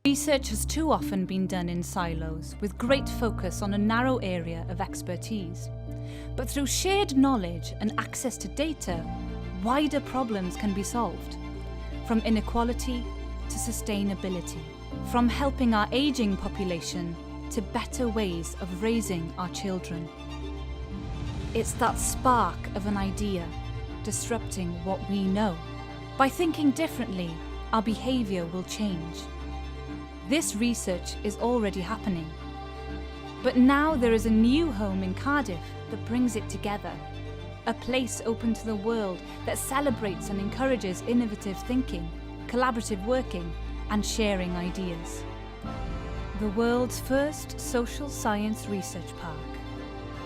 Research has too often been done in silos, with great focus on a narrow area of expertise. But through shared knowledge and access to data, wider problems can be solved. From inequality to sustainability, from helping our ageing population to better ways of raising our children. It's that spark of an idea, disrupting what we know. By thinking differently, our behaviour will change. This research is already happening. But now there is a new home in Cardiff that brings it together. A place open to the world that celebrates and encourages innovative thinking, collaborative working, and sharing ideas. The world's first social science research park.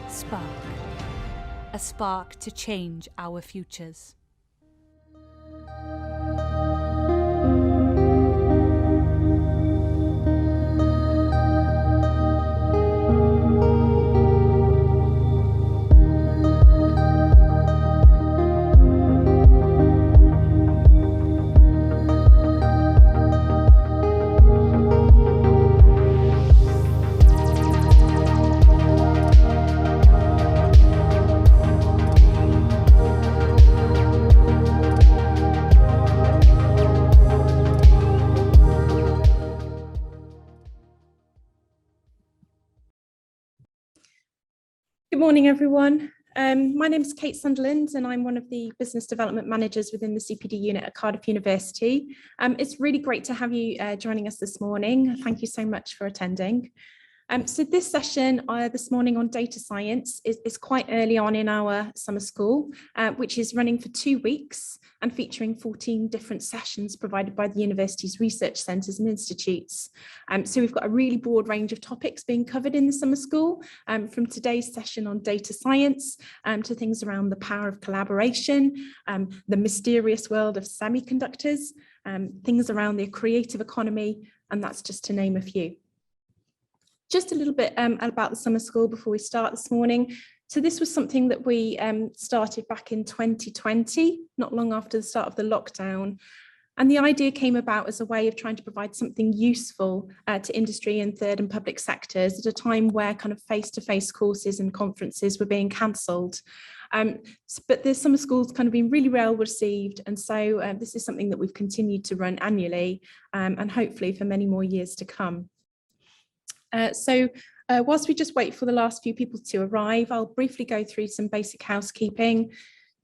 Spark. A spark to change our futures. Good morning, everyone. My name is Kate Sunderland, and I'm one of the business development managers within the CPD unit at Cardiff University. It's really great to have you joining us this morning. Thank you so much for attending. So this session this morning on data science is quite early on in our summer school, which is running for 2 weeks and featuring 14 different sessions provided by the university's research centres and institutes. So we've got a really broad range of topics being covered in the summer school, from today's session on data science to things around the power of collaboration, the mysterious world of semiconductors, things around the creative economy, and that's just to name a few. Just a little bit about the summer school before we start this morning. So this was something that we started back in 2020, not long after the start of the lockdown. And the idea came about as a way of trying to provide something useful to industry and third and public sectors at a time where kind of face-to-face courses and conferences were being cancelled. But the summer school's kind of been really well received. And so this is something that we've continued to run annually and hopefully for many more years to come. Whilst we just wait for the last few people to arrive, I'll briefly go through some basic housekeeping.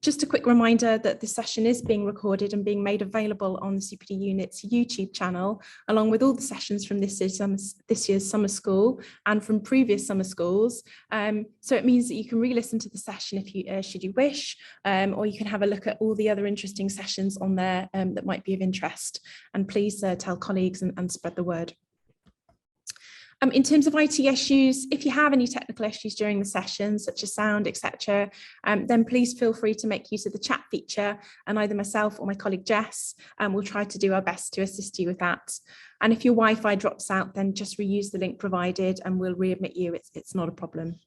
Just a quick reminder that this session is being recorded and being made available on the CPD unit's YouTube channel, along with all the sessions from this year's summer school and from previous summer schools. So it means that you can re-listen to the session if you should you wish, or you can have a look at all the other interesting sessions on there that might be of interest. And please tell colleagues and spread the word. In terms of IT issues, if you have any technical issues during the session, such as sound, etc., then please feel free to make use of the chat feature, and either myself or my colleague Jess will try to do our best to assist you with that. And if your Wi-Fi drops out, then just reuse the link provided and we'll readmit you. It's not a problem.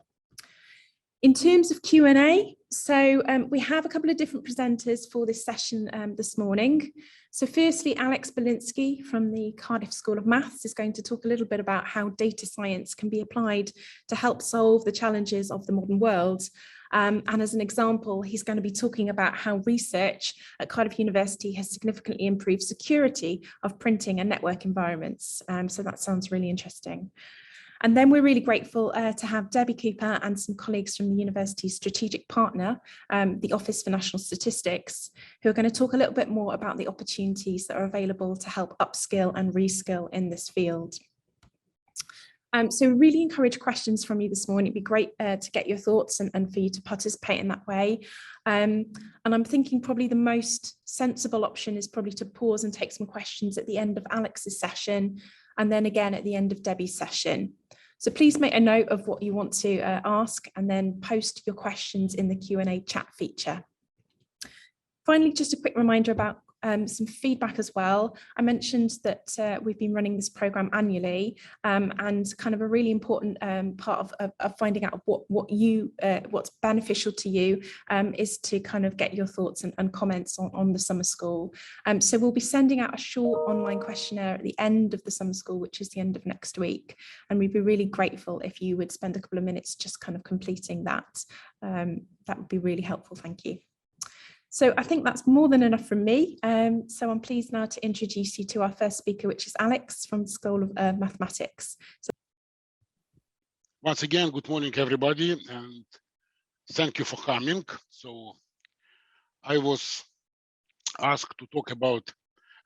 In terms of Q&A, so we have a couple of different presenters for this session this morning. So firstly, Alex Balinksy from the Cardiff School of Maths is going to talk a little bit about how data science can be applied to help solve the challenges of the modern world. And as an example, he's going to be talking about how research at Cardiff University has significantly improved security of printing and network environments. So that sounds really interesting. And then we're really grateful to have Debbie Cooper and some colleagues from the university's strategic partner, the Office for National Statistics, who are going to talk a little bit more about the opportunities that are available to help upskill and reskill in this field. So really encourage questions from you this morning. It'd be great to get your thoughts and for you to participate in that way. And I'm thinking probably the most sensible option is probably to pause and take some questions at the end of Alex's session, and then again at the end of Debbie's session. So please make a note of what you want to ask and then post your questions in the Q&A chat feature. Finally, just a quick reminder about some feedback as well. I mentioned that we've been running this program annually, and kind of a really important part of finding out what's beneficial to you is to kind of get your thoughts and comments on the summer school. So we'll be sending out a short online questionnaire at the end of the summer school, which is the end of next week, and we'd be really grateful if you would spend a couple of minutes just kind of completing that. That would be really helpful. Thank you. So I think that's more than enough from me. So I'm pleased now to introduce you to our first speaker, which is Alex from the School of Mathematics. So once again, good morning, everybody, and thank you for coming. So I was asked to talk about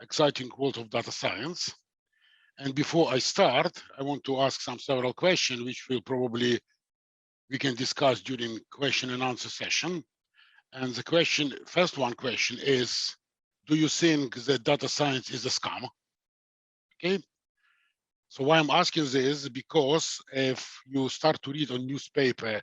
exciting world of data science. And before I start, I want to ask several questions, which we can discuss during question and answer session. And the first question is, do you think that data science is a scam? Okay. So why I'm asking this, because if you start to read on newspaper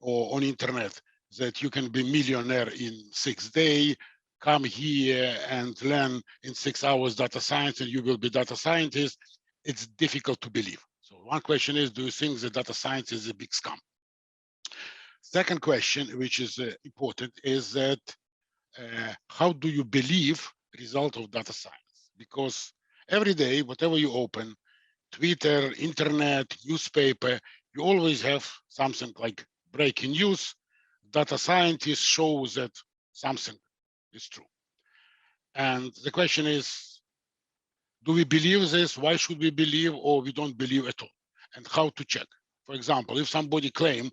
or on internet that you can be millionaire in 6 days, come here and learn in 6 hours data science and you will be data scientist, it's difficult to believe. So one question is, do you think that data science is a big scam? Second question, which is important, is that how do you believe result of data science? Because every day, whatever you open, Twitter, internet, newspaper, you always have something like breaking news. Data scientists show that something is true. And the question is, do we believe this? Why should we believe, or we don't believe at all? And how to check? For example, if somebody claim,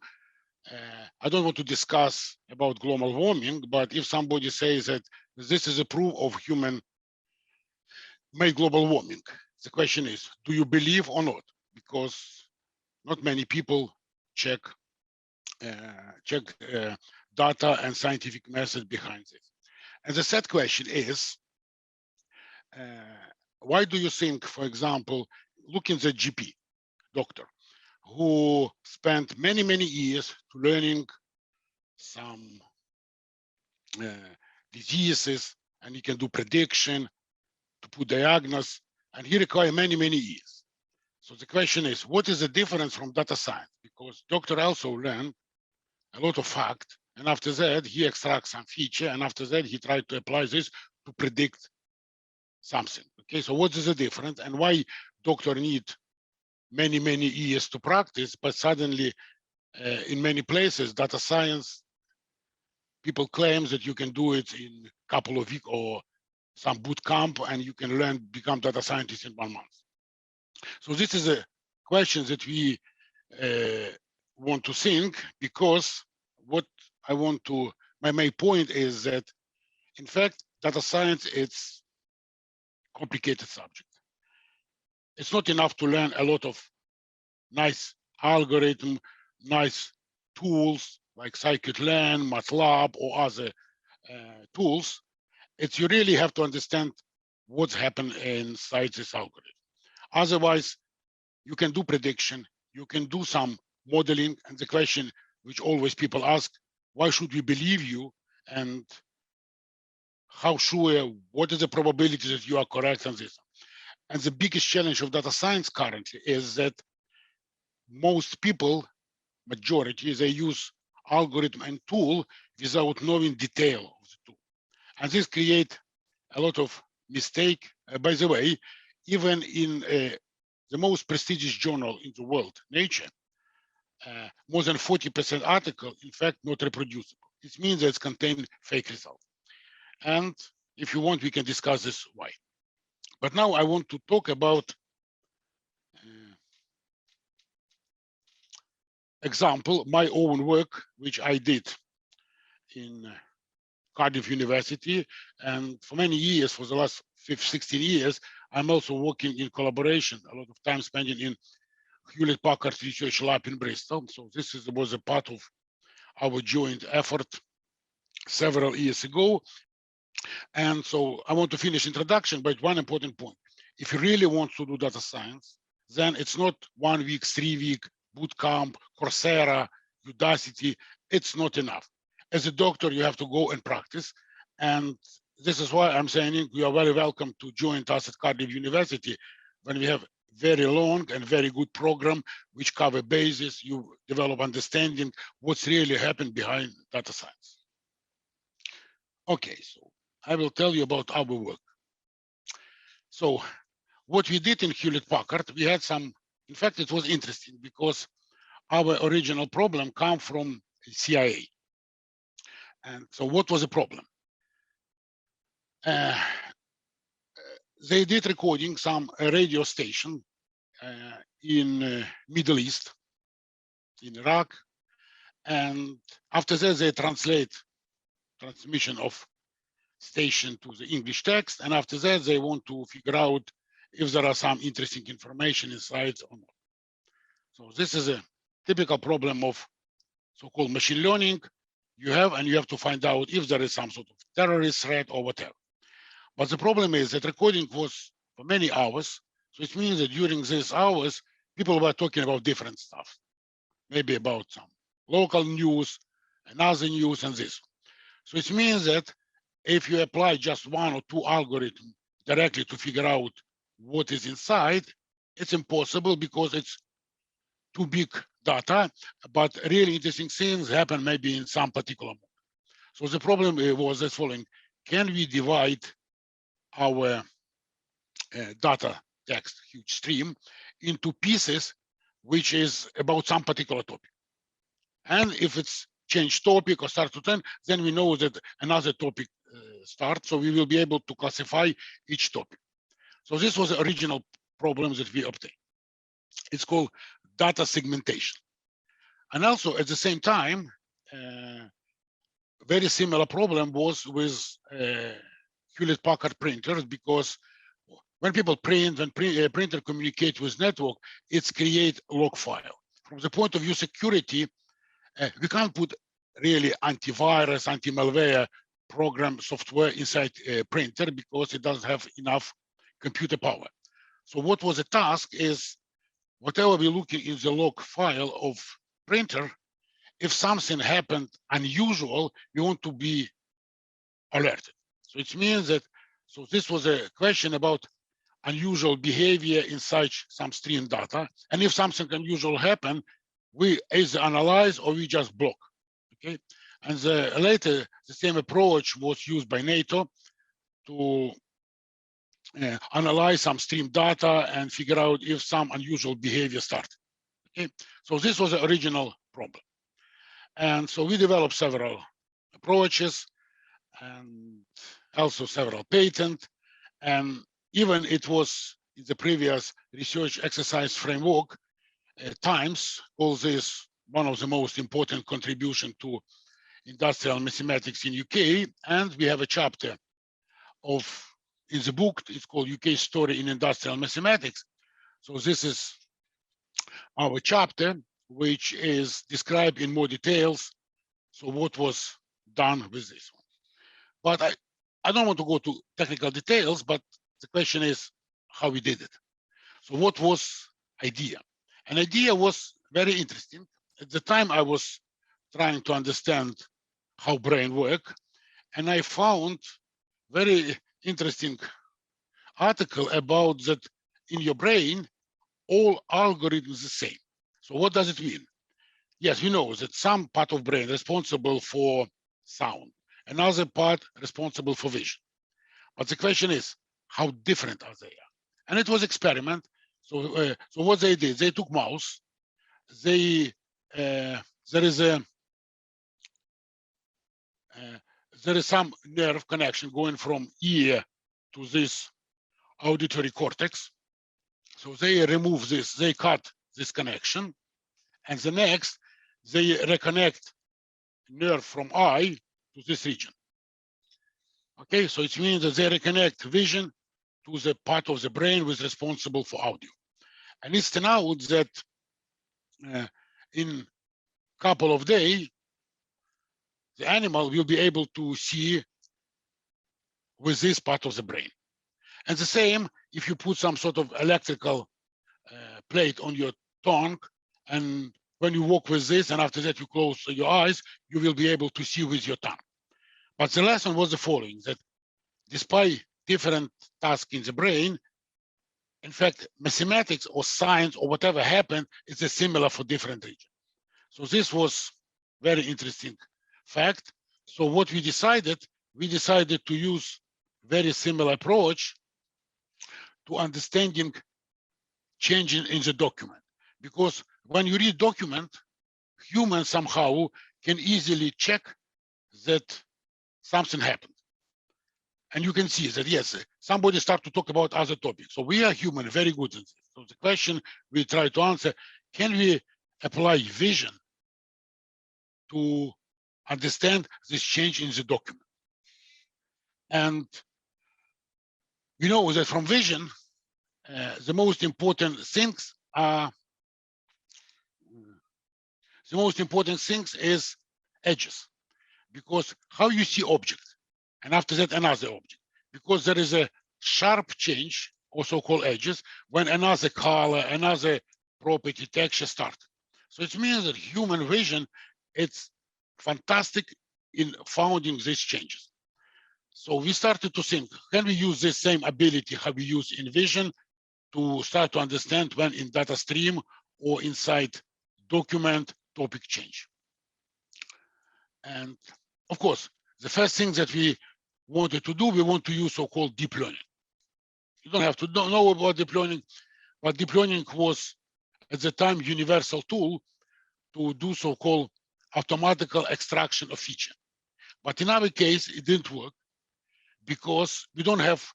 I don't want to discuss about global warming, but if somebody says that this is a proof of human-made global warming, the question is, do you believe or not? Because not many people check data and scientific method behind this. And the third question is, why do you think, for example, look in the GP, doctor, who spent many years to learning some diseases, and he can do prediction, to put diagnosis, and he require many years. So the question is, what is the difference from data science? Because doctor also learn a lot of fact, and after that he extracts some feature, and after that he tried to apply this to predict something. Okay, so what is the difference, and why doctor need many years to practice, but suddenly in many places data science people claim that you can do it in a couple of weeks or some boot camp, and you can become data scientist in 1 month. So this is a question that we want to think, because what I want to, my main point is that, in fact, data science, it's complicated subject. It's not enough to learn a lot of nice algorithm, nice tools like scikit-learn, MATLAB, or other tools. You really have to understand what's happened inside this algorithm. Otherwise, you can do prediction, you can do some modeling, and the question which always people ask, why should we believe you, and how sure, what is the probability that you are correct on this? And the biggest challenge of data science currently is that most people, majority, they use algorithm and tool without knowing detail of the tool. And this create a lot of mistake. By the way, even in the most prestigious journal in the world, Nature, more than 40% article, in fact, not reproducible. It means that it contains fake results. And if you want, we can discuss this why. But now I want to talk about example, my own work, which I did in Cardiff University. And for many years, for the last 16 years, I'm also working in collaboration, a lot of time spending in Hewlett-Packard Research Lab in Bristol. So this was a part of our joint effort several years ago. And so I want to finish introduction, but one important point. If you really want to do data science, then it's not 1 week, 3 week, bootcamp, Coursera, Udacity. It's not enough. As a doctor, you have to go and practice. And this is why I'm saying you are very welcome to join us at Cardiff University when we have very long and very good program which cover bases. You develop understanding what's really happened behind data science. Okay, so I will tell you about our work. So what we did in Hewlett-Packard, we had some, in fact, it was interesting because our original problem came from CIA. And so what was the problem? They did recording some radio station in Middle East, in Iraq. And after that, they translate transmission of station to the English text. And after that, they want to figure out if there are some interesting information inside or not. So this is a typical problem of so-called machine learning you have to find out if there is some sort of terrorist threat or whatever. But the problem is that recording was for many hours. So it means that during these hours, people were talking about different stuff, maybe about some local news, another news, and this. So it means that if you apply just one or two algorithms directly to figure out what is inside, it's impossible because it's too big data, but really interesting things happen maybe in some particular moment. So the problem was as following: can we divide our data text huge stream into pieces which is about some particular topic? And if it's change topic or start to turn, then we know that another topic starts, so we will be able to classify each topic. So this was the original problem that we obtained. It's called data segmentation. And also at the same time, very similar problem was with Hewlett-Packard printers, because when people print, when printer communicate with network, it's create log file. From the point of view security, we can't put really antivirus, anti-malware program software inside a printer because it doesn't have enough computer power. So what was the task is, whatever we're looking in the log file of printer, if something happened unusual, we want to be alerted. So it means that, so this was a question about unusual behavior inside some stream data. And if something unusual happened, we either analyze or we just block, okay? And later, the same approach was used by NATO to analyze some stream data and figure out if some unusual behavior started, okay? So this was the original problem. And so we developed several approaches and also several patents. And even it was in the previous research exercise framework, Times calls this one of the most important contribution to industrial mathematics in UK. And we have a chapter in the book, it's called UK Story in Industrial Mathematics. So this is our chapter, which is described in more details. So what was done with this one? But I don't want to go to technical details, but the question is how we did it. So what was idea? An idea was very interesting. At the time, I was trying to understand how brain work, and I found very interesting article about that in your brain, all algorithms are the same. So what does it mean? Yes, we know that some part of brain responsible for sound, another part responsible for vision. But the question is, how different are they? And it was experiment. So, so what they did, they took mouse. There is some nerve connection going from ear to this auditory cortex. So they remove this, they cut this connection, and the next they reconnect nerve from eye to this region. Okay, so it means that they reconnect vision to the part of the brain which is responsible for audio. And it's turned out that in a couple of days, the animal will be able to see with this part of the brain. And the same, if you put some sort of electrical plate on your tongue, and when you walk with this, and after that you close your eyes, you will be able to see with your tongue. But the lesson was the following, that despite different tasks in the brain, in fact, mathematics or science or whatever happened is similar for different regions. So this was very interesting fact. So what we decided to use very similar approach to understanding changing in the document. Because when you read document, humans somehow can easily check that something happened. And you can see that, yes, somebody start to talk about other topics. So we are human, very good in this. So the question we try to answer, can we apply vision to understand this change in the document? And we know that from vision, the most important things is edges, because how you see object, and after that another object, because there is a sharp change, also called edges, when another color, another property, texture start. So it means that human vision, it's fantastic in finding these changes. So we started to think, can we use this same ability how we use in vision to start to understand when in data stream or inside document topic change? And of course, the first thing that we wanted to do, we want to use so-called deep learning. You don't have to know about deep learning, but deep learning was at the time universal tool to do so-called automatical extraction of feature. But in our case, it didn't work because we don't have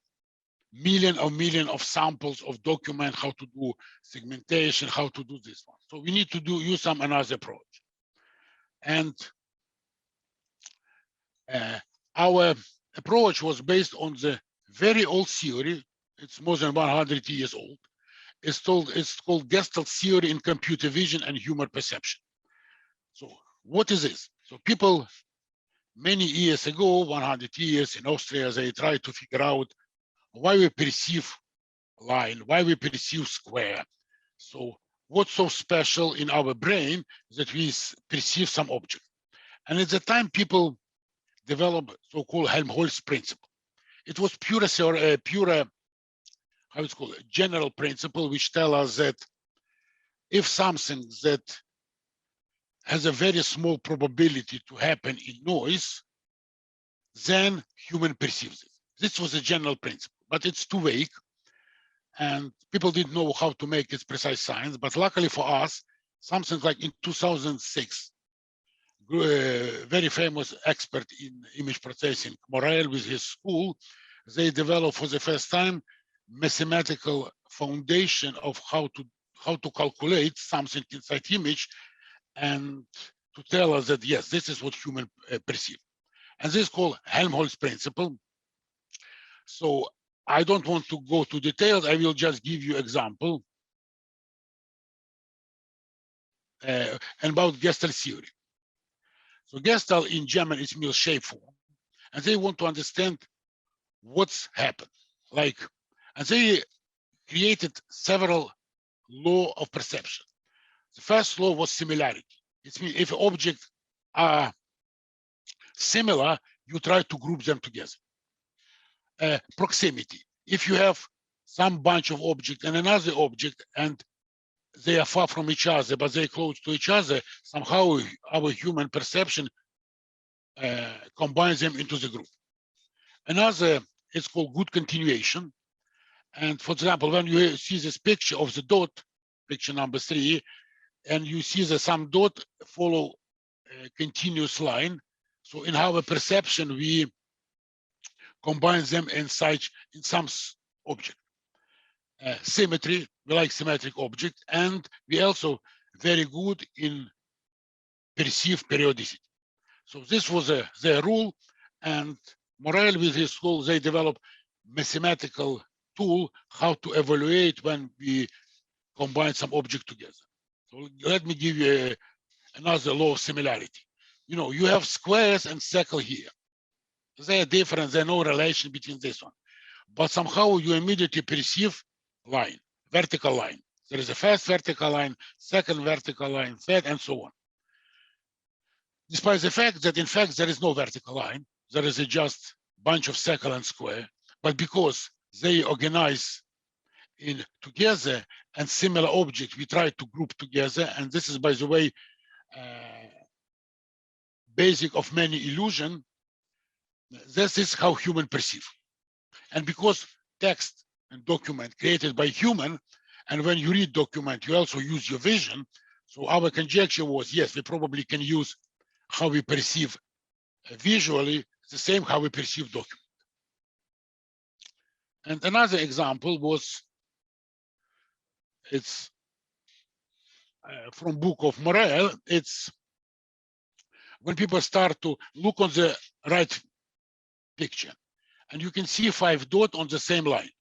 million of samples of document, how to do segmentation, how to do this one. So we need to use some another approach. And our approach was based on the very old theory. It's more than 100 years old. It's called Gestalt theory in computer vision and human perception. So what is this? So people many years ago, 100 years in Austria, they tried to figure out why we perceive line, why we perceive square. So what's so special in our brain that we perceive some object? And at the time, people developed so-called Helmholtz principle. It was pure, how it's called, general principle, which tell us that if something that has a very small probability to happen in noise, then human perceives it. This was a general principle, but it's too vague, and people didn't know how to make it precise science. But luckily for us, something like in 2006, very famous expert in image processing, Morel, with his school, they developed for the first time mathematical foundation of how to calculate something inside image, and to tell us that yes, this is what human perceive. And this is called Helmholtz principle. So I don't want to go to details. I will just give you example about Gestalt theory. So Gestalt in German is means shape form, and they want to understand what's happened. Like, and they created several laws of perception. The first law was similarity. It means if objects are similar, you try to group them together. Proximity. If you have some bunch of objects and another object, and they are far from each other, but they're close to each other, somehow our human perception combines them into the group. Another is called good continuation. And for example, when you see this picture of the dot, picture number 3, and you see that some dot follow a continuous line. So in our perception, we combine them in some object. Symmetry, we like symmetric object, and we also very good in perceived periodicity. So this was their rule, and Morel with his school, they developed mathematical tool how to evaluate when we combine some object together. So let me give you another law of similarity. You know, you have squares and circle here. They are different, there's no relation between this one. But somehow you immediately perceive line, vertical line. There is a first vertical line, second vertical line, third, and so on. Despite the fact that in fact there is no vertical line, there is a just bunch of circle and square, but because they organize in together and similar objects, we try to group together. And this is, by the way, basic of many illusion. This is how human perceive. And because text and document created by human, and when you read document, you also use your vision. So our conjecture was, yes, we probably can use how we perceive visually the same how we perceive document. And another example was, it's from book of Morel. It's when people start to look on the right picture, and you can see 5 dots on the same line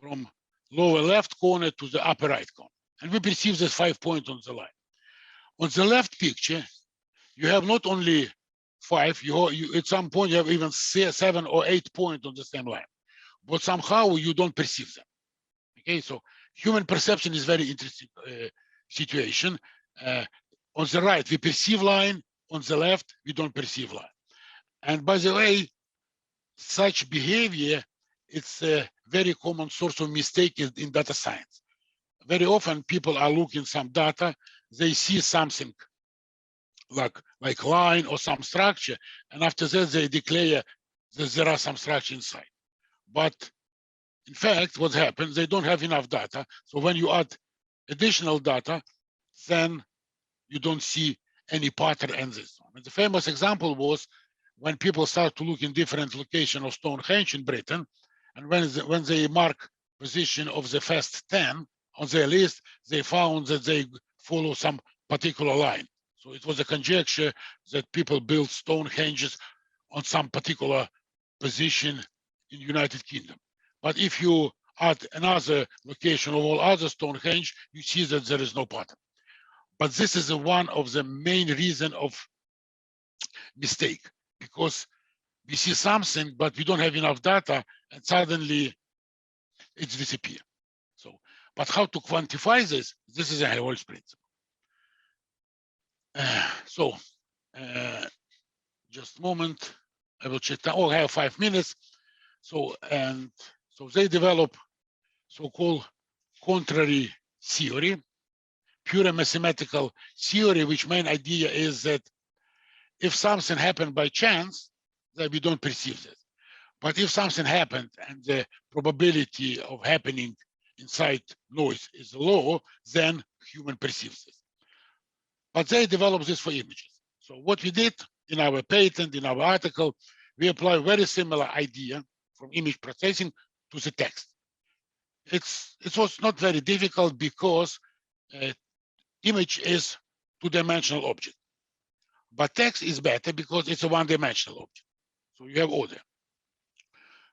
from lower left corner to the upper right corner, and we perceive this 5 points on the line. On the left picture, you have not only 5, you at some point you have even 7 or 8 points on the same line, but somehow you don't perceive them. Okay, so human perception is very interesting situation. On the right, we perceive line. On the left, we don't perceive line. And by the way, such behavior, it's a very common source of mistake in data science. Very often, people are looking some data, they see something like line or some structure, and after that, they declare that there are some structure inside. But in fact, what happens, they don't have enough data. So when you add additional data, then you don't see any pattern in this one. And the famous example was when people start to look in different locations of Stonehenge in Britain, and when they mark position of the first 10 on their list, they found that they follow some particular line. So it was a conjecture that people built Stonehenges on some particular position in United Kingdom. But if you add another location of all other Stonehenge, you see that there is no pattern. But this is one of the main reason of mistake, because we see something, but we don't have enough data, and suddenly it's disappear. So, but how to quantify this? This is a Helmholtz principle. Just a moment, I will check that. Oh, I have 5 minutes. So they develop so-called contrary theory, pure mathematical theory, which main idea is that if something happened by chance, that we don't perceive it. But if something happened and the probability of happening inside noise is low, then human perceives it. But they developed this for images. So what we did in our patent, in our article, we apply very similar idea from image processing to the text. It was not very difficult because image is two-dimensional object, but text is better because it's a one-dimensional object. So you have order.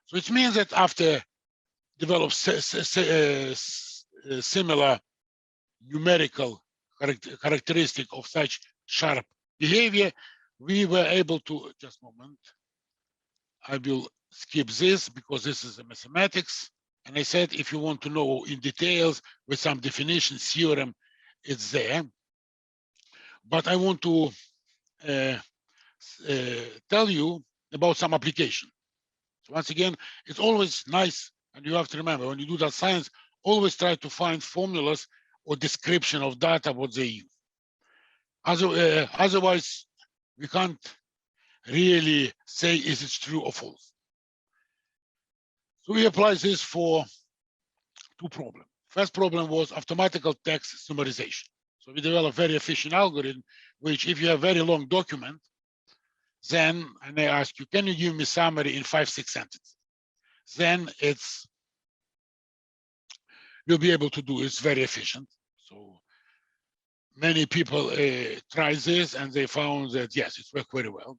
So it means that after develop similar numerical characteristic of such sharp behavior, we were able to, just a moment, I will skip this because this is the mathematics. And I said, if you want to know in details with some definition theorem, it's there. But I want to tell you about some application. So once again, it's always nice, and you have to remember, when you do that science, always try to find formulas or description of data, what they use. Otherwise, we can't really say is it true or false. So we apply this for 2 problems. First problem was automatical text summarization. So we developed very efficient algorithm, which if you have very long document, then, and I ask you, can you give me summary in 5-6 sentences? Then you'll be able to do, it's very efficient. So many people try this and they found that, yes, it's worked very well.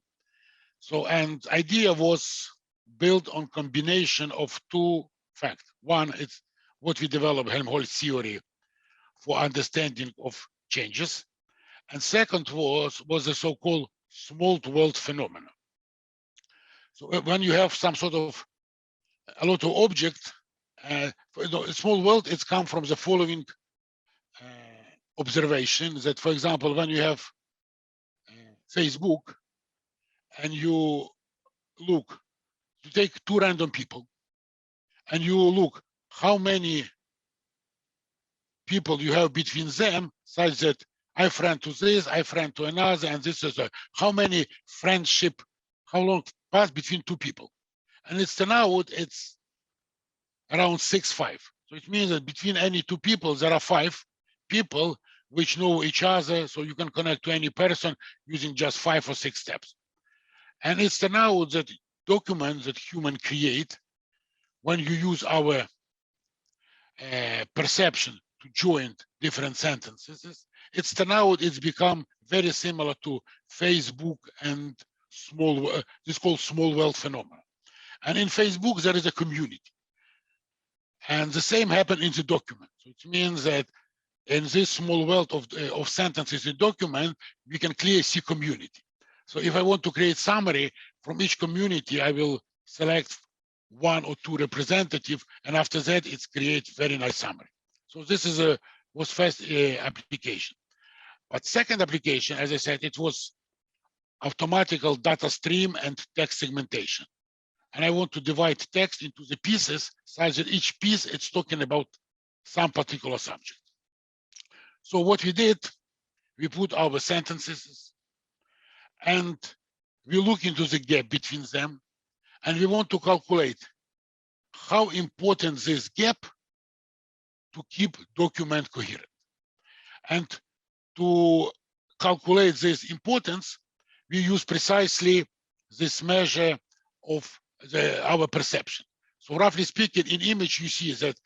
So, and idea was built on combination of 2 facts. One, it's what we developed Helmholtz theory for understanding of changes. And second was the so-called small world phenomena. So when you have some sort of a lot of objects, small world, it's come from the following observation that, for example, when you have Facebook and you look, you take two random people and you look how many people you have between them, such that I friend to this, I friend to another, and this is how many friendship, how long pass between two people. And it's now it's around 6-5. So it means that between any two people, there are 5 people which know each other, so you can connect to any person using just 5 or 6 steps. And it's now that documents that human create, when you use our perception to join different sentences, it's now it's become very similar to Facebook and this called small world phenomena. And in Facebook there is a community, and the same happened in the document. So it means that in this small world of sentences in document, we can clearly see community. So if I want to create summary from each community, I will select 1 or 2 representative, and after that it's create very nice summary. So this is was first application. But second application, as I said, it was automatical data stream and text segmentation. And I want to divide text into the pieces such that each piece it's talking about some particular subject. So what we did, we put our sentences and we look into the gap between them, and we want to calculate how important this gap to keep document coherent. And to calculate this importance, we use precisely this measure of our perception. So roughly speaking, in image, you see that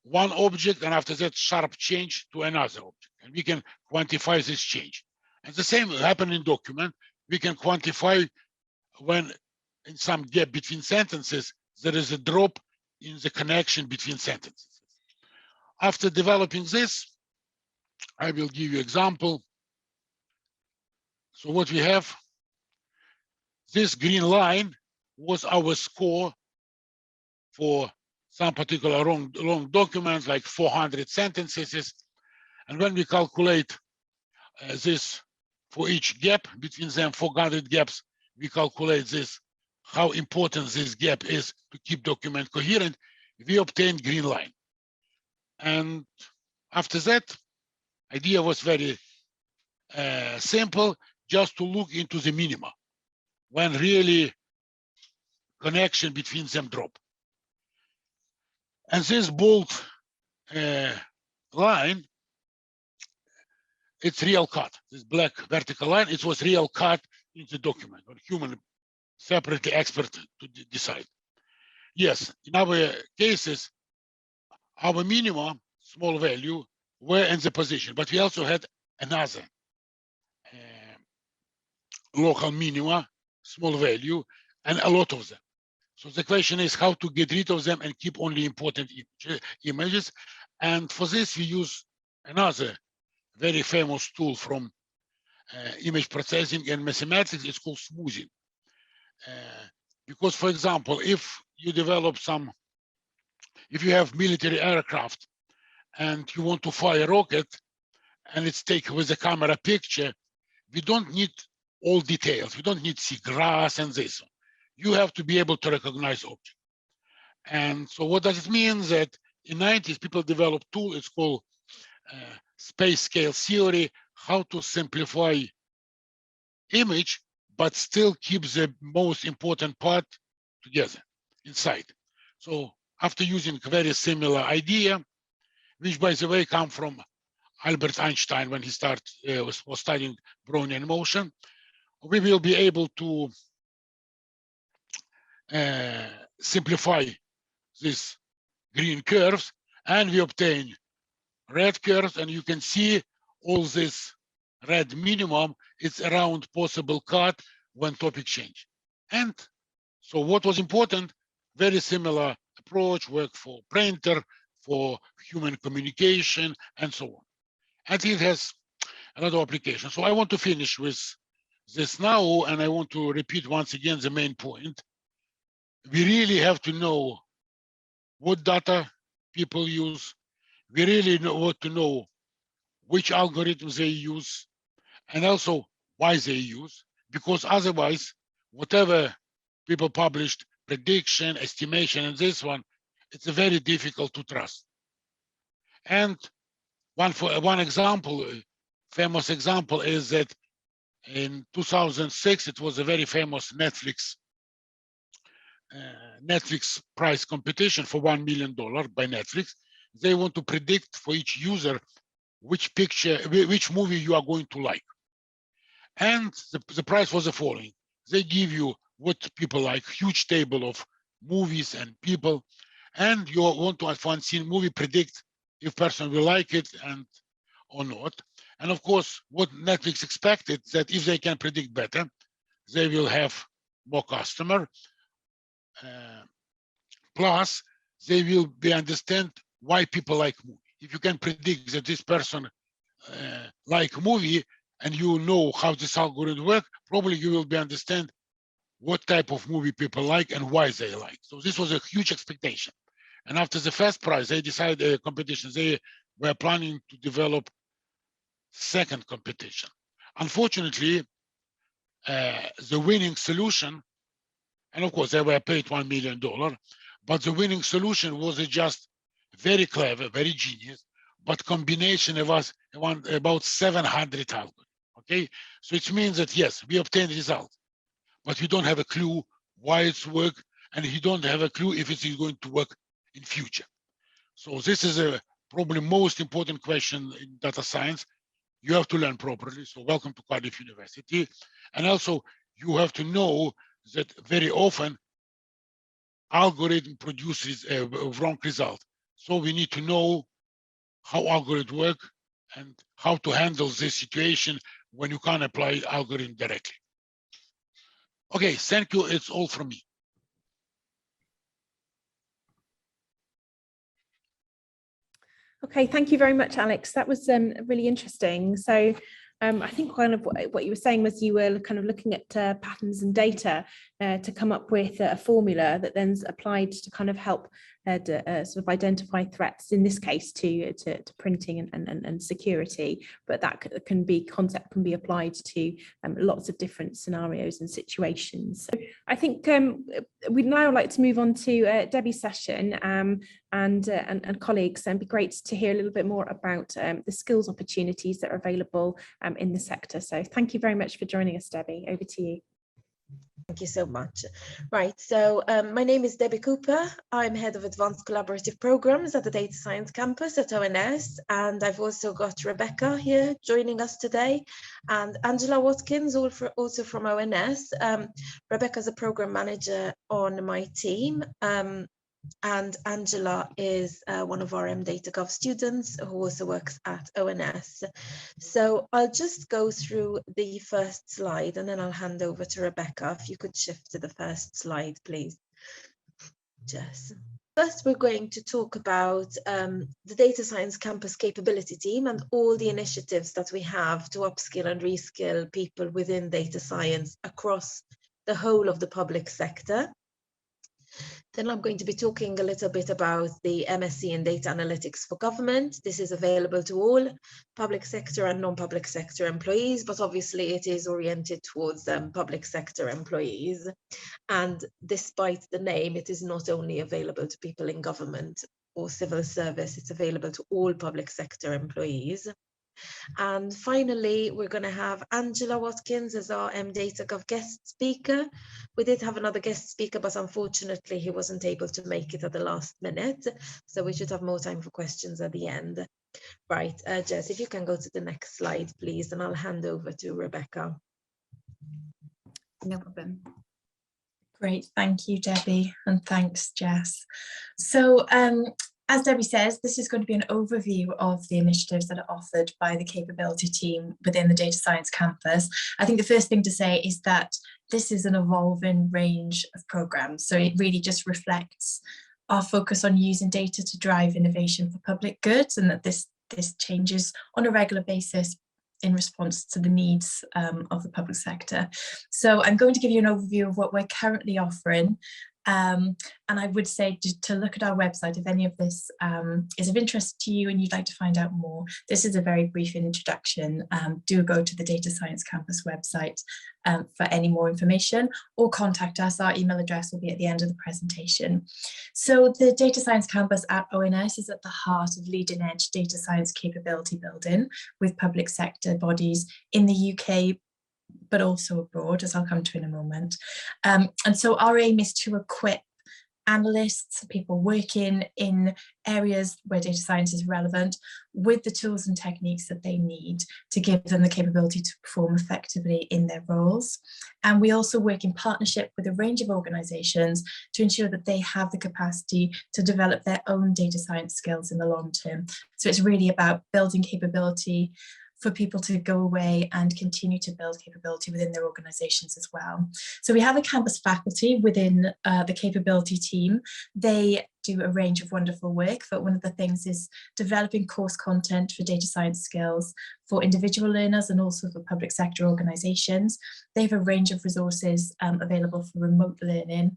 one object, and after that, sharp change to another object. And we can quantify this change. And the same happen in document. We can quantify when in some gap between sentences, there is a drop in the connection between sentences. After developing this, I will give you example. So what we have, this green line was our score for some particular long documents, like 400 sentences. And when we calculate this for each gap between them, 400 gaps, we calculate this, how important this gap is to keep document coherent, we obtain green line. And after that, idea was very simple, just to look into the minima, when really connection between them drop. And this bold line, it's real cut. This black vertical line, it was real cut in the document, or human separately expert to decide. Yes, in our cases, our minimum small value were in the position, but we also had another local minima, small value, and a lot of them. So the question is how to get rid of them and keep only important images. And for this, we use another very famous tool from image processing and mathematics. It's called smoothing. Because, for example, if you develop if you have military aircraft and you want to fire a rocket and it's taken with a camera picture, we don't need all details. We don't need to see grass and this. You have to be able to recognize objects. And so what does it mean? That in the 90s, people developed a tool, it's called space scale theory, how to simplify image, but still keep the most important part together inside. So after using a very similar idea, which by the way come from Albert Einstein when he was studying Brownian motion, we will be able to simplify these green curves, and we obtain red curves, and you can see all this red minimum, it's around possible cut when topic change. And so what was important, very similar approach, work for printer, for human communication, and so on. And it has a lot of applications. So I want to finish with this now, and I want to repeat once again the main point. We really have to know what data people use. We really want to know which algorithms they use, and also why they use, because otherwise, whatever people published prediction, estimation, and this one, it's very difficult to trust. And one example, famous example, is that in 2006, it was a very famous Netflix prize competition for $1 million by Netflix. They want to predict for each user which movie you are going to like. And the prize was the following. They give you what people like, huge table of movies and people, and you want to, for unseen movie, predict if person will like it and or not. And of course, what Netflix expected, that if they can predict better, they will have more customer. Plus, they will understand why people like movie. If you can predict that this person like movie, and you know how this algorithm works, probably you will understand what type of movie people like and why they like. So this was a huge expectation. And after the first prize, they decided competition. They were planning to develop second competition. Unfortunately, the winning solution, and of course they were paid $1 million, but the winning solution was just very clever, very genius, but combination of us about 700 algorithms. Okay, so it means that yes, we obtained results, but we don't have a clue why it's worked, and you don't have a clue if it is going to work in future. So this is probably most important question in data science. You have to learn properly. So welcome to Cardiff University. And also you have to know that very often algorithm produces a wrong result. So we need to know how algorithms work and how to handle this situation when you can't apply algorithm directly. Okay, thank you. It's all from me. Okay, thank you very much, Alex. That was really interesting. So I think kind of what you were saying was you were kind of looking at patterns and data to come up with a formula that then's applied to kind of help sort of identify threats, in this case to printing and security, but that concept can be applied to lots of different scenarios and situations. So I think we'd now like to move on to Debbie's session and colleagues, and it'd be great to hear a little bit more about the skills opportunities that are available in the sector. So thank you very much for joining us, Debbie. Over to you. Thank you so much. Right, so my name is Debbie Cooper. I'm head of advanced collaborative programs at the Data Science Campus at ONS, and I've also got Rebecca here joining us today, and Angela Watkins, also from ONS. Rebecca's a program manager on my team, and Angela is one of our MDataGov students who also works at ONS. So I'll just go through the first slide and then I'll hand over to Rebecca. If you could shift to the first slide, please. Jess. First, we're going to talk about the Data Science Campus Capability Team and all the initiatives that we have to upskill and reskill people within data science across the whole of the public sector. Then I'm going to be talking a little bit about the MSc in Data Analytics for Government. This is available to all public sector and non-public sector employees, but obviously it is oriented towards public sector employees. And despite the name, it is not only available to people in government or civil service, it's available to all public sector employees. And finally, we're going to have Angela Watkins as our MDataGov guest speaker. We did have another guest speaker, but unfortunately he wasn't able to make it at the last minute. So we should have more time for questions at the end. Right, Jess, if you can go to the next slide, please, and I'll hand over to Rebecca. No problem. Great, thank you, Debbie, and thanks, Jess. So as Debbie says, this is going to be an overview of the initiatives that are offered by the capability team within the Data Science Campus. I think the first thing to say is that this is an evolving range of programs. So it really just reflects our focus on using data to drive innovation for public goods, and that this changes on a regular basis in response to the needs of the public sector. So I'm going to give you an overview of what we're currently offering And I would say to look at our website if any of this is of interest to you and you'd like to find out more. This is a very brief introduction. Do go to the Data Science Campus website for any more information, or contact us. Our email address will be at the end of the presentation. So the Data Science Campus at ONS is at the heart of leading edge data science capability building with public sector bodies in the UK, but also abroad, as I'll come to in a moment. And so our aim is to equip analysts, people working in areas where data science is relevant, with the tools and techniques that they need to give them the capability to perform effectively in their roles. And we also work in partnership with a range of organisations to ensure that they have the capacity to develop their own data science skills in the long term. So it's really about building capability for people to go away and continue to build capability within their organisations as well. So we have a campus faculty within the capability team. They do a range of wonderful work, but one of the things is developing course content for data science skills for individual learners and also for public sector organisations. They have a range of resources available for remote learning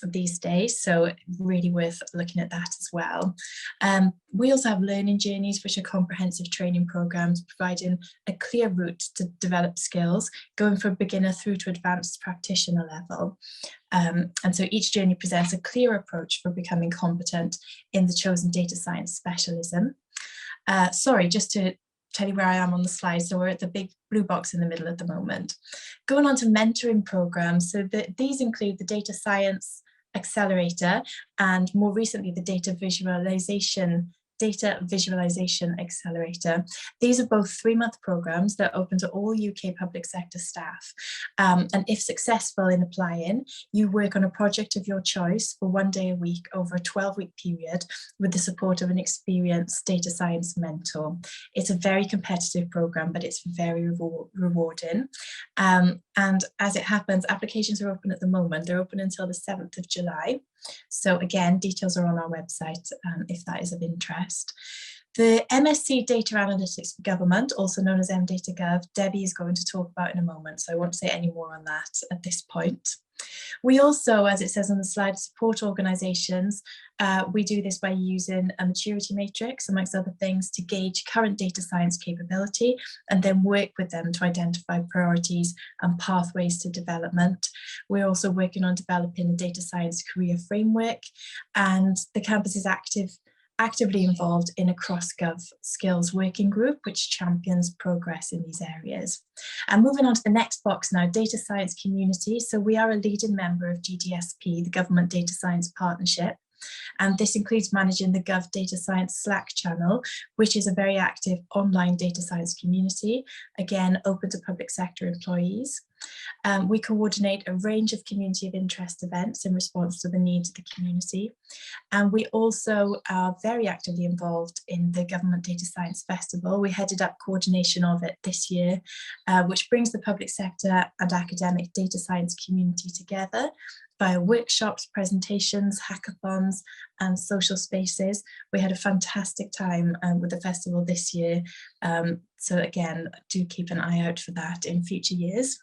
these days, so really worth looking at that as well. We also have learning journeys, which are comprehensive training programs providing a clear route to develop skills, going from beginner through to advanced practitioner level. And so each journey presents a clear approach for becoming competent in the chosen data science specialism. Sorry, just to tell you where I am on the slide. So we're at the big blue box in the middle at the moment. Going on to mentoring programs. So these include the Data Science Accelerator and more recently the Data Visualization Accelerator. These are both 3-month programs that are open to all UK public sector staff. And if successful in applying, you work on a project of your choice for 1 day a week over a 12-week period with the support of an experienced data science mentor. It's a very competitive program, but it's very rewarding. And as it happens, applications are open at the moment. They're open until the 7th of July. So again, details are on our website if that is of interest. The MSc Data Analytics for Government, also known as MDataGov, Debbie is going to talk about in a moment, so I won't say any more on that at this point. We also, as it says on the slide, support organisations. We do this by using a maturity matrix, amongst other things, to gauge current data science capability and then work with them to identify priorities and pathways to development. We're also working on developing a data science career framework, and the campus is actively involved in a cross-gov skills working group which champions progress in these areas. And moving on to the next box now, data science community. So we are a leading member of GDSP, the Government Data Science Partnership. And this includes managing the Gov Data Science Slack channel, which is a very active online data science community, again, open to public sector employees. We coordinate a range of community of interest events in response to the needs of the community. And we also are very actively involved in the Government Data Science Festival. We headed up coordination of it this year, which brings the public sector and academic data science community together via workshops, presentations, hackathons, and social spaces. We had a fantastic time with the festival this year. So again, do keep an eye out for that in future years.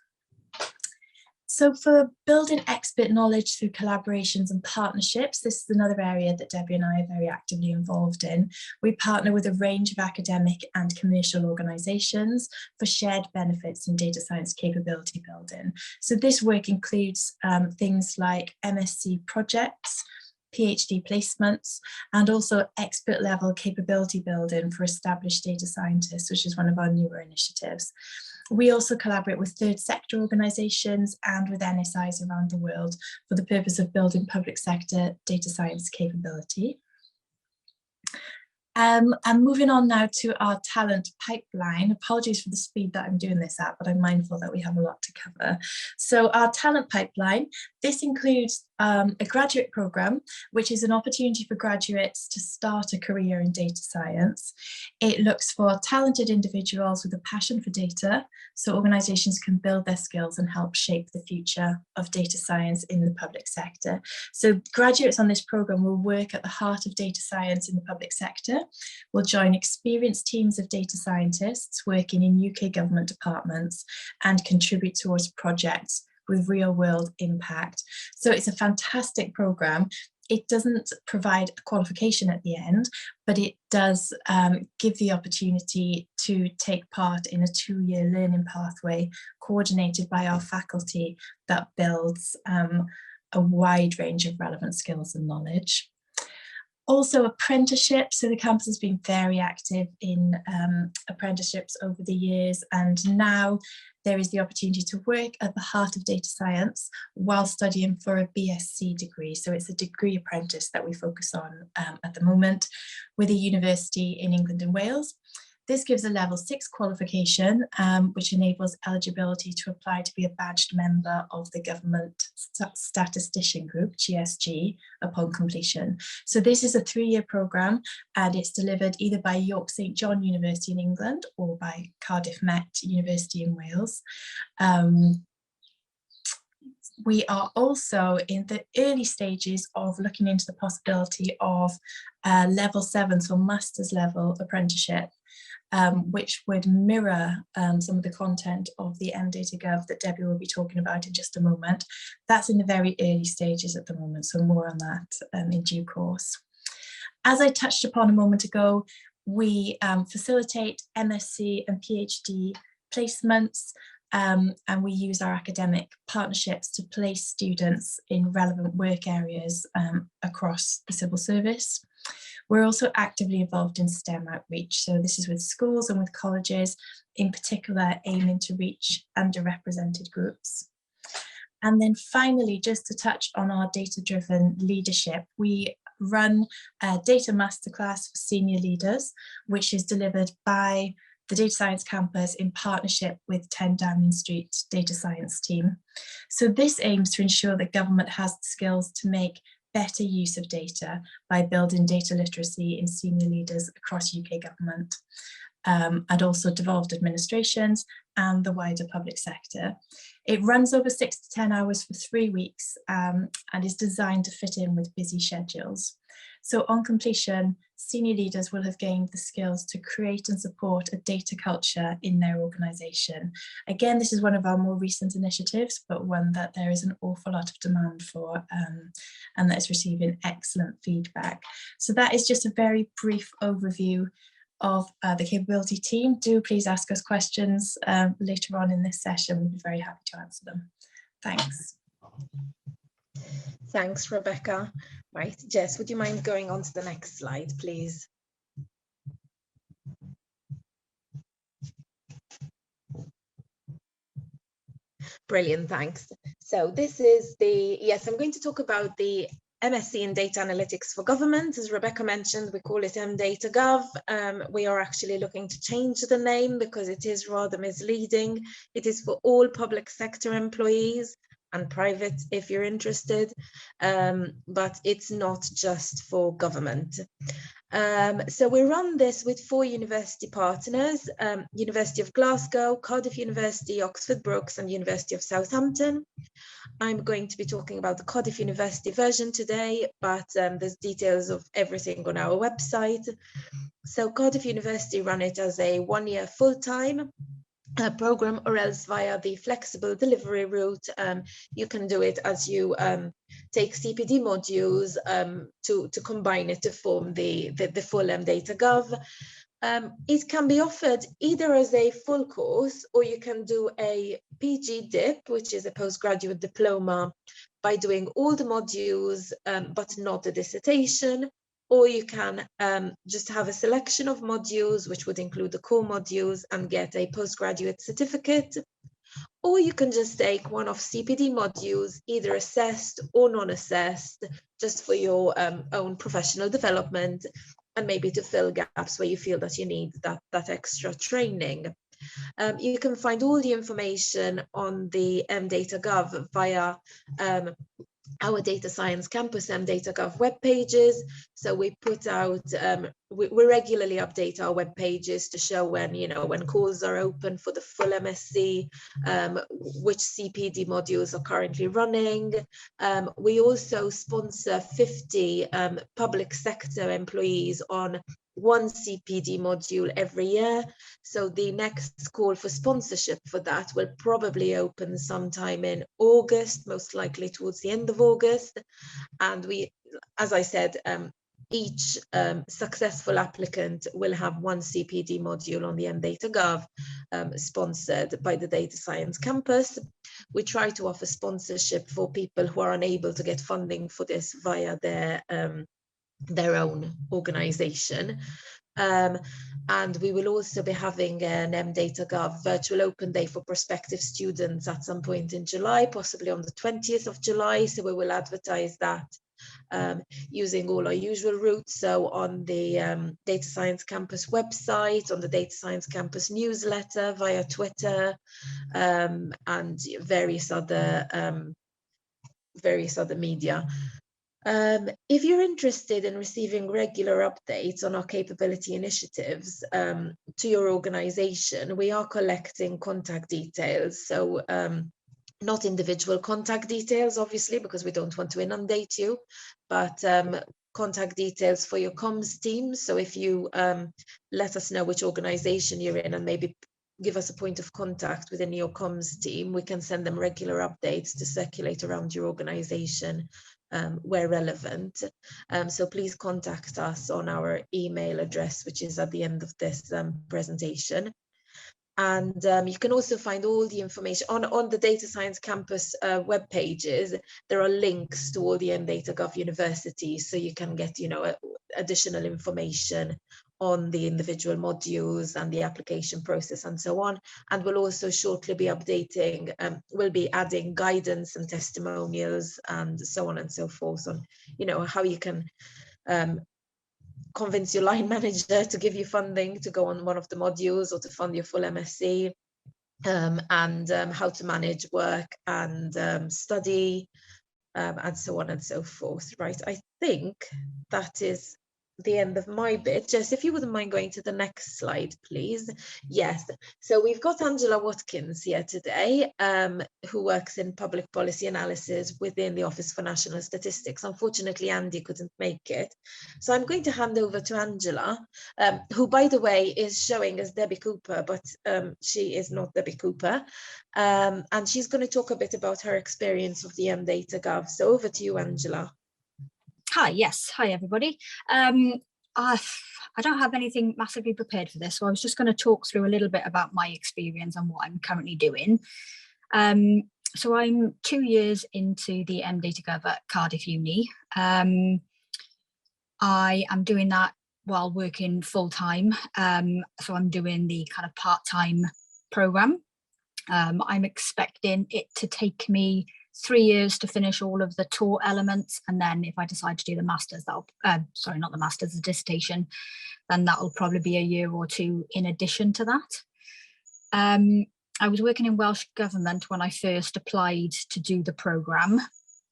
So for building expert knowledge through collaborations and partnerships, this is another area that Debbie and I are very actively involved in. We partner with a range of academic and commercial organisations for shared benefits in data science capability building. So this work includes things like MSc projects, PhD placements, and also expert level capability building for established data scientists, which is one of our newer initiatives. We also collaborate with third sector organisations and with NSIs around the world for the purpose of building public sector data science capability. And moving on now to our talent pipeline. Apologies for the speed that I'm doing this at, but I'm mindful that we have a lot to cover. So our talent pipeline, this includes a graduate programme, which is an opportunity for graduates to start a career in data science. It looks for talented individuals with a passion for data, so organisations can build their skills and help shape the future of data science in the public sector. So graduates on this programme will work at the heart of data science in the public sector, will join experienced teams of data scientists working in UK government departments and contribute towards projects with real world impact. So it's a fantastic programme. It doesn't provide a qualification at the end, but it does give the opportunity to take part in a 2-year learning pathway coordinated by our faculty that builds a wide range of relevant skills and knowledge. Also apprenticeships, so the campus has been very active in apprenticeships over the years, and now there is the opportunity to work at the heart of data science while studying for a BSc degree. So it's a degree apprentice that we focus on at the moment with a university in England and Wales. This gives a level 6 qualification, which enables eligibility to apply to be a badged member of the Government Statistician Group, GSG, upon completion. So this is a 3-year programme, and it's delivered either by York St John University in England or by Cardiff Met University in Wales. We are also in the early stages of looking into the possibility of level 7, so master's level apprenticeship, which would mirror some of the content of the MDataGov that Debbie will be talking about in just a moment. That's in the very early stages at the moment, so more on that in due course. As I touched upon a moment ago, we facilitate MSc and PhD placements, and we use our academic partnerships to place students in relevant work areas across the civil service. We're also actively involved in STEM outreach, so this is with schools and with colleges, in particular aiming to reach underrepresented groups. And then finally, just to touch on our data-driven leadership, we run a data masterclass for senior leaders, which is delivered by the Data Science Campus in partnership with 10 Downing Street Data Science team. So this aims to ensure that government has the skills to make better use of data by building data literacy in senior leaders across UK government, and also devolved administrations and the wider public sector. It runs over 6 to 10 hours for 3 weeks and is designed to fit in with busy schedules. So on completion, senior leaders will have gained the skills to create and support a data culture in their organisation. Again, this is one of our more recent initiatives, but one that there is an awful lot of demand for and that is receiving excellent feedback. So that is just a very brief overview of the capability team. Do please ask us questions later on in this session. We'll be very happy to answer them. Thanks. Thanks, Rebecca. Right, Jess, would you mind going on to the next slide, please? Brilliant, thanks. So this is the, yes, I'm going to talk about the MSc in Data Analytics for Government. As Rebecca mentioned, we call it MDataGov. We are actually looking to change the name because it is rather misleading. It is for all public sector employees and private if you're interested, but it's not just for government. So we run this with 4 university partners, University of Glasgow, Cardiff University, Oxford Brookes and University of Southampton. I'm going to be talking about the Cardiff University version today, but there's details of everything on our website. So Cardiff University run it as a 1-year full-time program, or else via the flexible delivery route. You can do it as you take CPD modules to combine it to form the full MDataGov. It can be offered either as a full course, or you can do a PG DIP, which is a postgraduate diploma, by doing all the modules but not the dissertation. Or you can just have a selection of modules, which would include the core modules, and get a postgraduate certificate. Or you can just take one of CPD modules, either assessed or non-assessed, just for your own professional development, and maybe to fill gaps where you feel that you need that extra training. You can find all the information on the MDataGov via our Data Science Campus MDataGov web pages. So we put out, we regularly update our web pages to show when, when calls are open for the full MSc, which CPD modules are currently running. We also sponsor 50 public sector employees on one CPD module every year. So the next call for sponsorship for that will probably open sometime in August, most likely towards the end of August. And we, as I said, each successful applicant will have one CPD module on the mdata.gov sponsored by the Data Science Campus. We try to offer sponsorship for people who are unable to get funding for this via their own organization. And we will also be having an mdata.gov virtual open day for prospective students at some point in July, possibly on the 20th of July. So we will advertise that using all our usual routes. So on the Data Science Campus website, on the Data Science Campus newsletter, via Twitter, and various other media. If you're interested in receiving regular updates on our capability initiatives to your organization, we are collecting contact details. So not individual contact details, obviously, because we don't want to inundate you, but contact details for your comms team. So if you let us know which organization you're in and maybe give us a point of contact within your comms team, we can send them regular updates to circulate around your organization where relevant. So please contact us on our email address, which is at the end of this presentation. And you can also find all the information on the Data Science Campus web pages. There are links to all the mdata.gov universities, so you can get, additional information on the individual modules and the application process and so on. And we'll also shortly be updating, we'll be adding guidance and testimonials and so on and so forth on, how you can convince your line manager to give you funding to go on one of the modules or to fund your full MSc, and how to manage work and study, and so on and so forth. Right, I think that is the end of my bit. Jess, if you wouldn't mind going to the next slide, please. Yes, so we've got Angela Watkins here today, who works in public policy analysis within the Office for National Statistics. Unfortunately, Andy couldn't make it. So I'm going to hand over to Angela, who, by the way, is showing as Debbie Cooper, but she is not Debbie Cooper. And she's going to talk a bit about her experience of the mdata.gov. So over to you, Angela. Hi, yes. Hi, everybody. I don't have anything massively prepared for this, so I was just going to talk through a little bit about my experience and what I'm currently doing. So I'm 2 years into the mdata.gov at Cardiff Uni. I am doing that while working full-time. So I'm doing the kind of part-time programme. I'm expecting it to take me 3 years to finish all of the taught elements, and then if I decide to do the masters, that'll sorry, not the masters, the dissertation, then that'll probably be a year or two in addition to that. I was working in Welsh Government when I first applied to do the programme.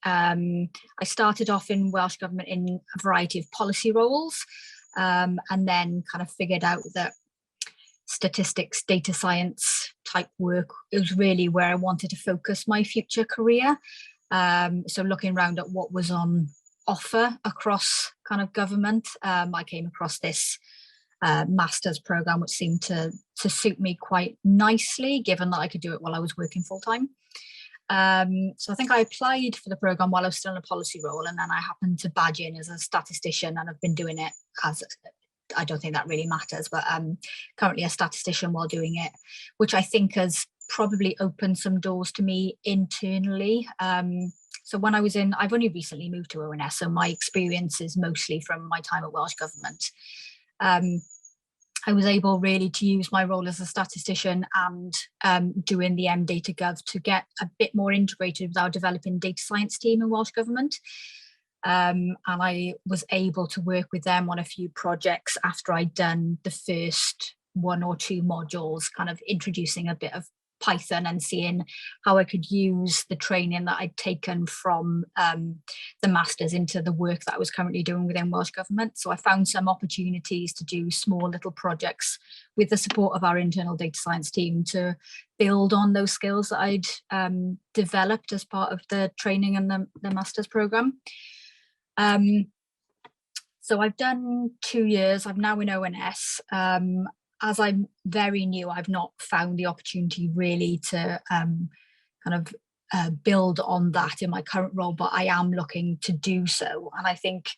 I started off in Welsh Government in a variety of policy roles, and then kind of figured out that statistics, data science type work is really where I wanted to focus my future career. So looking around at what was on offer across kind of government, I came across this master's program, which seemed to suit me quite nicely, given that I could do it while I was working full time. So I think I applied for the program while I was still in a policy role, and then I happened to badge in as a statistician, and I've been doing it as, I don't think that really matters, but currently a statistician while doing it, which I think has probably opened some doors to me internally. So when I was in, I've only recently moved to ONS, so my experience is mostly from my time at Welsh Government. I was able really to use my role as a statistician and doing the mdata.gov to get a bit more integrated with our developing data science team in Welsh Government. And I was able to work with them on a few projects after I'd done the first 1 or 2 modules, kind of introducing a bit of Python and seeing how I could use the training that I'd taken from the masters into the work that I was currently doing within Welsh Government. So I found some opportunities to do small little projects with the support of our internal data science team to build on those skills that I'd developed as part of the training and the masters program. So So I've done 2 years. I'm now in ONS. As I'm very new, I've not found the opportunity really to build on that in my current role, but I am looking to do so. And I think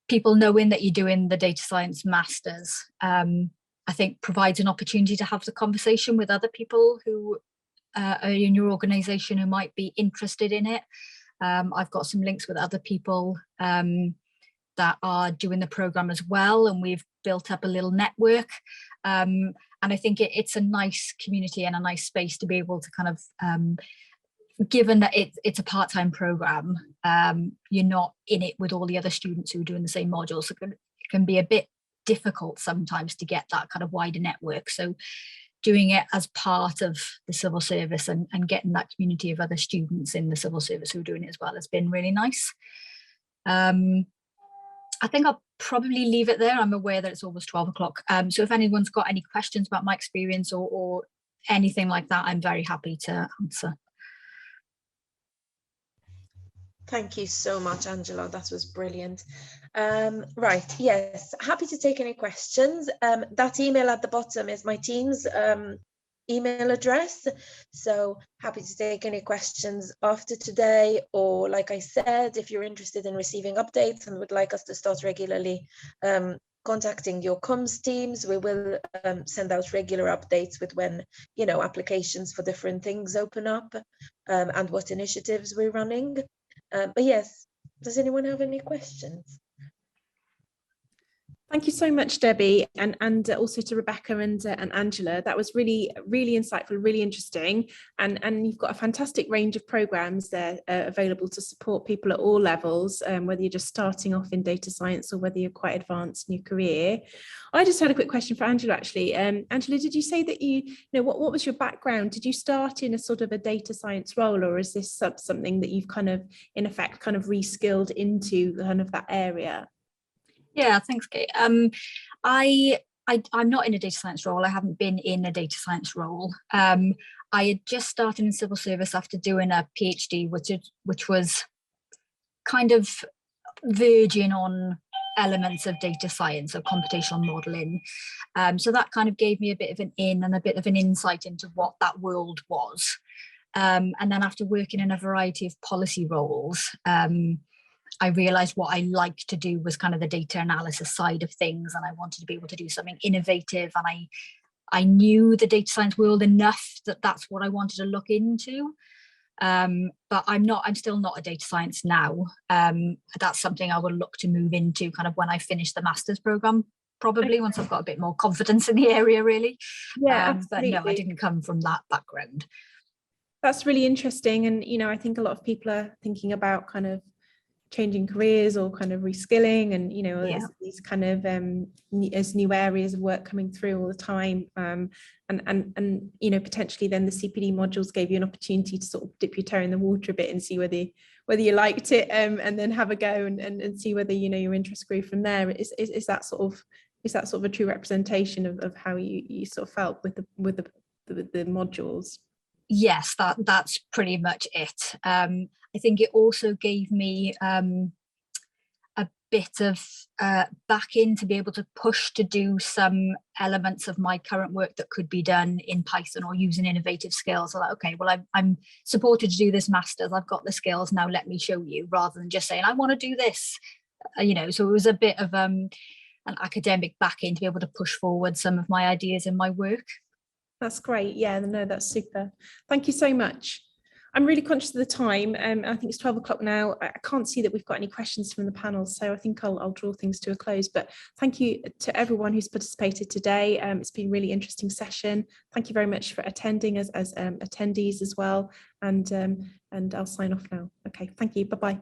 people knowing that you're doing the data science masters, I think provides an opportunity to have the conversation with other people who are in your organisation who might be interested in it. I've got some links with other people that are doing the programme as well, and we've built up a little network. And I think it's a nice community and a nice space to be able to kind of, given that it's a part-time programme, you're not in it with all the other students who are doing the same modules. So it can be a bit difficult sometimes to get that kind of wider network. So doing it as part of the civil service and getting that community of other students in the civil service who are doing it as well has been really nice. I think I'll probably leave it there. I'm aware that it's almost 12 o'clock. So if anyone's got any questions about my experience or anything like that, I'm very happy to answer. Thank you so much, Angela. That was brilliant. Right, yes, happy to take any questions. That email at the bottom is my team's email address. So happy to take any questions after today, or like I said, if you're interested in receiving updates and would like us to start regularly contacting your comms teams, we will send out regular updates with when, you know, applications for different things open up and what initiatives we're running. But yes, does anyone have any questions? Thank you so much, Debbie, and also to Rebecca and Angela. That was really, really insightful, really interesting. And you've got a fantastic range of programs there available to support people at all levels, whether you're just starting off in data science or whether you're quite advanced in your career. I just had a quick question for Angela, actually. Angela, did you say that you know, what was your background? Did you start in a sort of a data science role, or is this something that you've kind of, in effect, kind of reskilled into kind of that area? Yeah, thanks, Kate. I'm not in a data science role. I haven't been in a data science role. I had just started in civil service after doing a PhD, which was kind of verging on elements of data science or computational modelling. So that kind of gave me a bit of an in and a bit of an insight into what that world was. And then after working in a variety of policy roles, I realized what I like to do was kind of the data analysis side of things, and I wanted to be able to do something innovative, and I knew the data science world enough that that's what I wanted to look into. But I'm still not a data science now. That's something I will look to move into kind of when I finish the master's program, probably once I've got a bit more confidence in the area, really. Yeah, but no, I didn't come from that background. That's really interesting. And, you know, I think a lot of people are thinking about kind of changing careers or kind of reskilling, and, you know, these kind of as new areas of work coming through all the time, and you know, potentially then the CPD modules gave you an opportunity to sort of dip your toe in the water a bit and see whether you liked it, and then have a go and see whether, you know, your interest grew from there. Is that sort of a true representation of how you sort of felt with the modules? Yes, that's pretty much it. I think it also gave me a bit of back in to be able to push to do some elements of my current work that could be done in Python or using innovative skills. So like, okay, well, I'm supported to do this master's. I've got the skills, now let me show you, rather than just saying, I want to do this, you know. So it was a bit of an academic back in to be able to push forward some of my ideas in my work. That's great. Yeah, no, that's super. Thank you so much. I'm really conscious of the time. I think it's 12 o'clock now. I can't see that we've got any questions from the panel, so I think I'll draw things to a close. But thank you to everyone who's participated today. It's been a really interesting session. Thank you very much for attending as attendees as well. And I'll sign off now. Okay, thank you. Bye-bye.